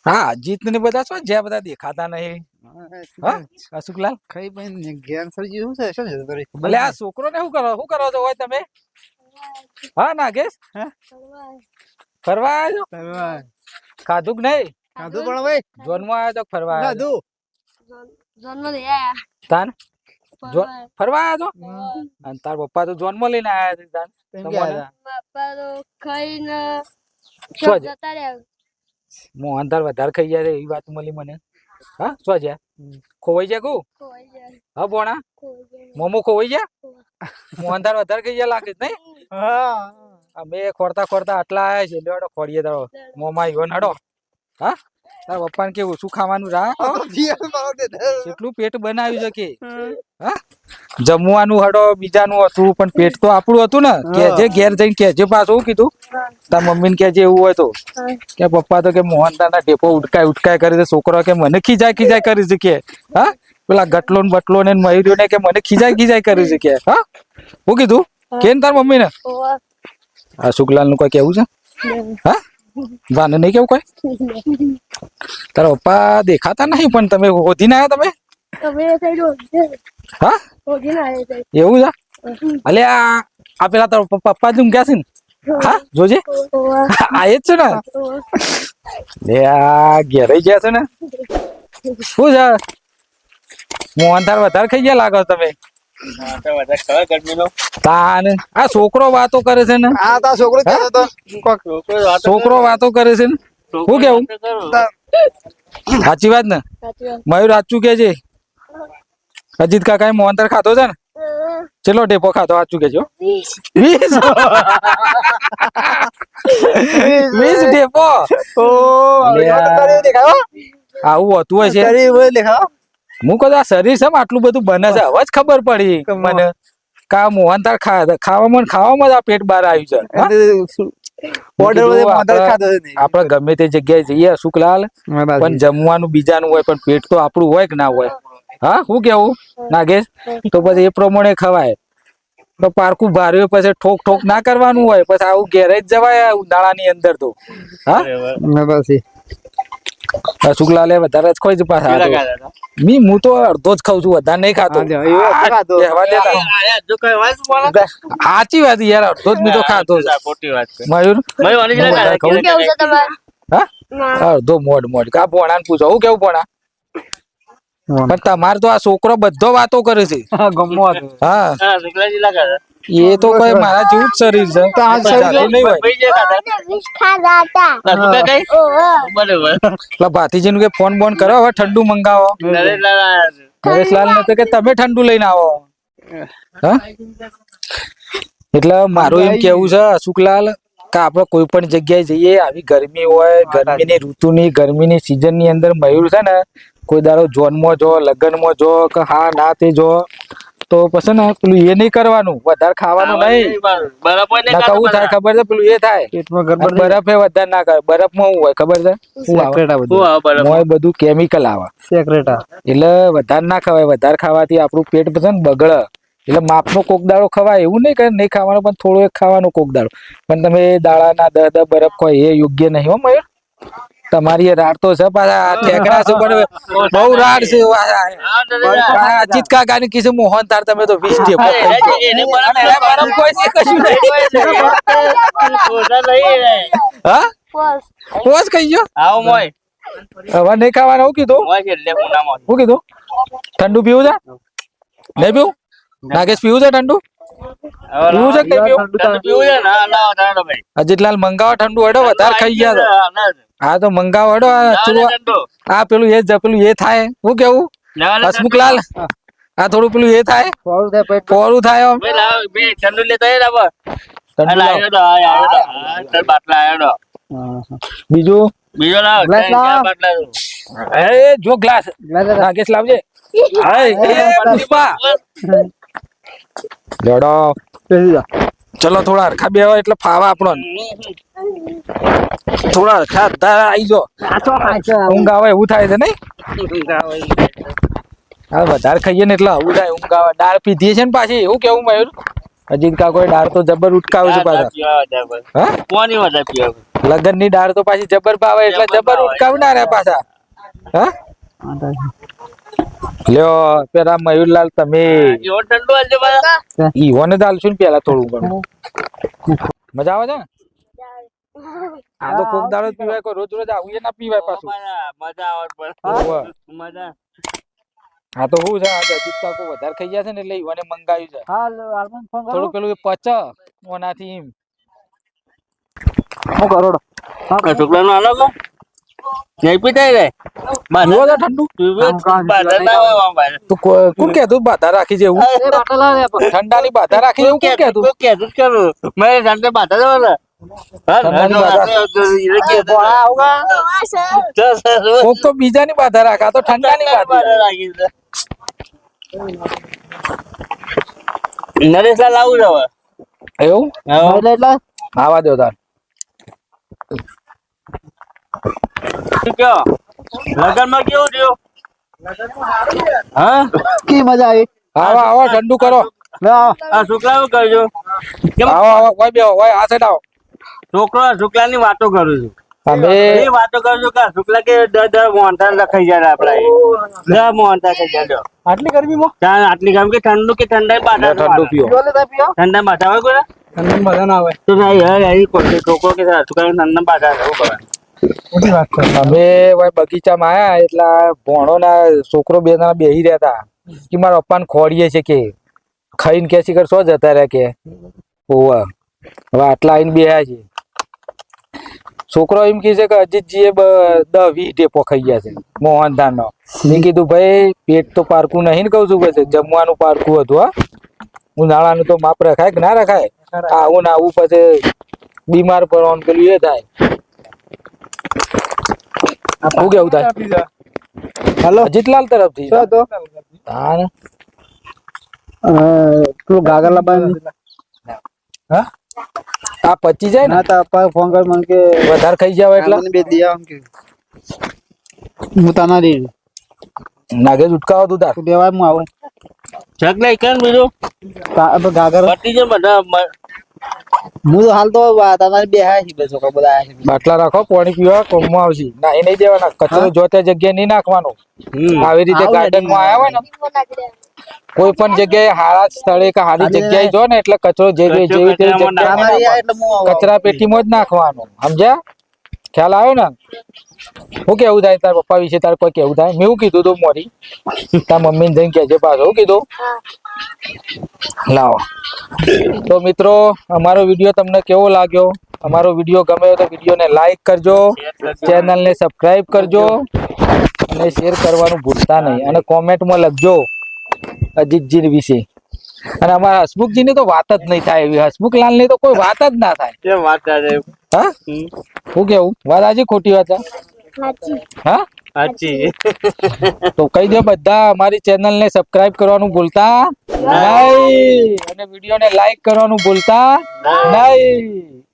હા જીત ને બધા છો જ્યાં બધા દેખાતા નહીં. હા અશુકલાલ ખાઈ પીને જ્ઞાન સર્જી શું છે શું છે તારી ખબર એટલે આ છોકરો ને શું કરો છો હોય તમે? હા નાગેશ હા ફરવા આવ્યો ફરવા ખાધું કે નહીં? ખાધું પણ ભાઈ જોનમાં આવ્યો તો ફરવા આવ્યો ખાધું જન્મ લયા તાન ફરવા ફરવા આવ્યો તો અને તાર પપ્પા તો જોનમાં લઈને આવ્યા છે તાન તેમ તો ગયા મને હતા બાપા તો ખાઈને શું છે? જતા રહ્યા મોહન તાર વધારે ખાઈ જાય એવી વાત મળી મને. હા શું છે ખોવાઈ જાય કુ ખોવાઈ જાય હા પોણા ખોવાઈ જાય મોમો ખોવાઈ જાય મોહન તાર વધારે ખાઈ જાય લાગે છે નહીં? હા અમે ખોરતા ખોરતા આટલા આવ્યા છે લેડો ખોડીએ તારો મોમાં આવ્યો નડો. હા તાર પપ્પાને કેવું શું ખાવાનું કેટલું પેટ બનાવ્યું છે કે હા જમવાનું હડો બીજાનું હતું પણ પેટ તો આપણું હતું ને કેજે ઘેર જઈને કેજે પાછું કીધું તાર મમ્મી ને કેજે એવું હોય તો કે પપ્પા તો કે મોહનતાના ટેપો ઉટકાય કરે છે છોકરો કે મને ખીજાય કરી છે કે હા પેલા ગટલો ને બટલો ને મયુર્યો ને કે મને ખીજાય કરી છે કે હા હું કીધું કે તાર મમ્મી ને આ શુકલાલ નું કોઈ કેવું છે હા વાને નહીં કેવું કોઈ તારા પપ્પા દેખાતા નહીં પણ તમે હોધીને આવ્યા તમે તમે એ સાઈડ હા હોગીને આવે છે એવું છે અલે આ પેલા તારા પપ્પા જ ઊંઘ્યા છે ને હા જોજે આ જ છે ને લે આ ઘેરાઈ ગયા છે ને શું છે મોહન થાર વધારે ખાઈ ગયા લાગો તમે તાન આ છોકરો વાતો કરે છે ને આ તા છોકરો કહેતો તો કોક છોકરો વાતો કરે છે ને શું કેવું સાચી વાત ને સાચી વાત મયુર સાચું કે છે અજીત કાકા મોહન થાર ખાતો છે ને ચેલો ટેપો ખાતો સાચું કેજો 20 ટેપો ઓ લે આ. તારી દેખાવ આવું હોતું હોય છે તારી બોલ દેખાવ હું કહું આ શરીર છે આટલું બધું બને છે હવે જ ખબર પડી મને કા મોહન થાર ખાવામાં જ આ પેટ બહાર આવ્યું છે હા? ઓર્ડર કીધું માં આપણે- ખાતો નહીં આપણે ગમે તે જગ્યાએ જઈએ સુખલાલ પણ જમવાનું બીજાનું હોય પણ પેટ તો આપણું હોય કે ના હોય હા શું કેવું નાગેશ તો પછી એ પ્રમાણે ખવાય તો પારકું ભાર્યું પછી ઠોક ના કરવાનું હોય પછી આવું ઘેરે જ જવાય ઉનાળાની અંદર તો હા પછી સુખલાલે વધારે જ ખોઈ જ પાછા આ તો. હું તો અડધો જ ખાઉં છું વધારે નહીં ખાતો કહેવા દેતા. સાચી વાત યાર અડધો જ તો ખાતો જ. મયુર હું વધારે ખાઉં. શું કેવું છે તમારે હા અડધો મોડ કા ભોણા પૂછો હું કેવું ભોણા પણ તમારે તો આ છોકરો બધો વાતો કરે છે ગમો હતો હા એ તો કોઈ મારા જેવું જ શરીર છે જાતું નહીં હોય એટલે ભાતીજી નું કે ફોન બોન કરો હવે ઠંડુ મંગાવો નરેશલાલ ને તો કે તમે ઠંડુ લઈને આવો હા એટલે મારું એમ કેવું છે અશુકલાલ કે આપણે કોઈ પણ જગ્યાએ જઈએ આવી ગરમી હોય ગરમીની ઋતુની ગરમીની સિઝન ની અંદર મયુર છે ને કોઈ દાડો જોનમાં જો લગ્નમાં જો કે હા ના તે જો તો પછી ને પેલું એ નહીં કરવાનું વધારે ખાવાનું નહીં નકરું થાય ખબર છે પેલું એ થાય પેટમાં ગરબડ બરફ એ વધારે ના કરે બરફમાં શું હોય ખબર છે શું આવે મોય બધું કેમિકલ આવે સેક્રેટા એટલે વધારે ના ખવાય વધારે ખાવાથી આપણું પેટ છે ને બગડે એટલે માપનો કોક દાડો ખવાય એવું નહીં કે નહીં ખાવાનું પણ થોડું એક ખાવાનું કોક દાડો પણ તમે દાડાના દસ બરફ ખો એ યોગ્ય નહીં હો મયુર તમારી એ રાડ તો છે પાછા ઠેકડા છે પણ બહુ રાડ છે અજીત કાકા ને કીધું મોહન તાર તમે તો 20 ટેપો ખાઈ ગયો. બરફ કોઈ છે કશું નહીં હા પોસ ખાઈ ગયો હવે નહીં ખાવાનું હું કીધું શું કીધું ઠંડુ પીવું છે નહીં પીવું નાગેશ પીવું છે ઠંડુ પીવું છે કે નહીં પીવું અજીતલાલ મંગાવો ઠંડુ હેડો વધારે ખાઈ ગયા તો. હા તો મંગાવો હેડો આ પેલું એ થાય હું કેવું હસમુખલાલ આ થોડું પેલું એ થાય પોરું થાય આમ. ઠંડુ લાવો. બીજું એ જો ગ્લાસ નાગેશ લાવજે લેડો ચલો થોડા હરખા બે એટલે ફાવા આપણો થોડા હરખા આવી જો ઊંઘ આવે એવું થાય છે નહીં હા વધારે ખાઈએ ને એટલે આવું થાય ઊંઘ આવે દાળ પીધી છે ને પાછી એવું કેવું મયુર અજીત કાકો દાળ તો જબર ઉટકાવે છે પાછા હા લગન ની દાળ તો પાછી જબર ભાવે એટલે જબર ઉટકાવનાર પાછા. હા લ્યો પેલા મયુરલાલ તમે એવો ઠંડુ આજે પાછા ઈવોને દાલશું ને પેલા થોડું ઘણું મજા આવે છે ને આ તો કોક દાડો જ પીવાય કોઈ રોજ રોજ આવું ના પીવાય પાછું મજા આવે પણ હોવે. મજા આ તો શું છે આ અજીત કાકો વધારે ખાઈ ગયા છે ને એટલે ઈવોને મંગાવ્યું છે થોડું પેલું પચ ઓનાથી એમ હું કરોડો છોકરાનો આલો કો નહીં પીતા રે પીવો તો ઠંડુ બાધા ના હોય આમ ભાઈ તું કોણ કહેતું બાધા રાખી છે એવું ઠંડાની બાધા રાખી છે એવું કોણ કહેતું કોઈ કહેતું જ કરું મેં સાથે બાધા જવા ને ઠંડાની બાધા કોક તો બીજાની બાધા રાખે આ તો ઠંડાની બાધા નરેશલાલ આવું છે હવે એવું એટલે આવા દો તાર શું કયો લગનમાં કેવું થયું હા કી મજા આવી આવો આવો ઠંડુ કરો લે આવો. આ શુક્લા શું કરજો કેમ આવો આવો કોઈ બે હોય આ સાઈડ આવો શુક્લા ની વાતો કરું છું તમે એ વાતો કરું છું કે શુક્લા કે દર મોહનતા લખાઈ જાય આપડા દર મોહનતા ખાઈ જાય આટલી ગરમીમાં ચાલ આટલી ગમ કે ઠંડુ કે ઠંડા બાધા ઠંડુ પીઓ પીઓ લે તા પીઓ ઠંડા બાધા હોય કોઈ ઠંડી મજા ના આવે તો ના યાર અહીં કોઈ છોકરો કે શુક્લા ઠંડા બાધા એવું કરે મોટી વાત છે અમે ભાઈ બગીચામાં આયા એટલે આ ભોણો ના છોકરો બે જણા બેહી રહ્યા હતા કે મારા પપ્પાને ખોડીએ છે કે ખાઈને કે શીખર શો જતા રહ્યા કે ઓવા હવે આટલા આઈને બેહ્યા છે છોકરો એમ કહે છે કે અજીતજીએ 10-20 ટેપો ખાઈ ગયા છે મોહનધાન નો મેં કીધું ભાઈ પેટ તો પારકું નહીં ને કહું છું પછી જમવાનું પારકું હતું હા ઉનાળાનું તો માપ રખાય કે ના રખાય આવું ને આવું પછી બીમાર પડવાનું પેલું એ થાય શું કેવું થાય હાલો અજીતલાલ તરફથી શું હતો હા ને પેલું ગાગર લાવવાનું હા આ પચી જાય ને ના તા પપ્પા ફોન કર મને કે વધારે ખાઈ જાવ એટલે મને બે દિયા આમ કે હું તાના રે નાગે ઉટકાવો તું તાર તું દેવાય હું આવું છકલા કેમ બીજું ગાગર પટી જાય બધા હું તો હાલ તો તાના બે હાય છે બે છોકરા બધા આયા છે બાટલા રાખો પાણી પીવા કોમમાં આવશે ના એ નહીં દેવાના કચરો જોતે જગ્યાએ નહીં નાખવાનો આવી રીતે ગાર્ડન માં આયા હોય ને કોઈ પણ જગ્યાએ હારા સ્થળે કે હારી જગ્યાએ જો ને એટલે કચરો જેવી તેવી જગ્યાએ તાના રે એટલે હું આવું કચરા પેટીમાં જ નાખવાનો સમજ્યા ખ્યાલ આવ્યો ને હું કેવું થાય તાર પપ્પા વિશે તાર કોઈ કેવું થાય મેં એવું કીધું તું મોરી તાર મમ્મીને જઈને કહેજે પાછો શું કીધું લાવો તો મિત્રો અમારો વિડીયો તમને કેવો લાગ્યો અમારો વિડીયો ગમે તો વિડીયોને લાઈક કરજો ચેનલને સબસ્ક્રાઇબ કરજો અને શેર કરવાનું ભૂલતા નહીં અને કોમેન્ટમાં લખજો અજીતજી વિશે અને અમારા હસમુખજીની તો વાત જ નહીં થાય એવી હસમુખલાલની તો કોઈ વાત જ ના થાય કેમ વાત કરે હા શું કેવું વાત આજે ખોટી વાત છે હા સાચી તો કહી દો બધા અમારી ચેનલને સબસ્ક્રાઇબ કરવાનું ભૂલતા નહીં અને વિડીયોને લાઈક કરવાનું ભૂલતા નહીં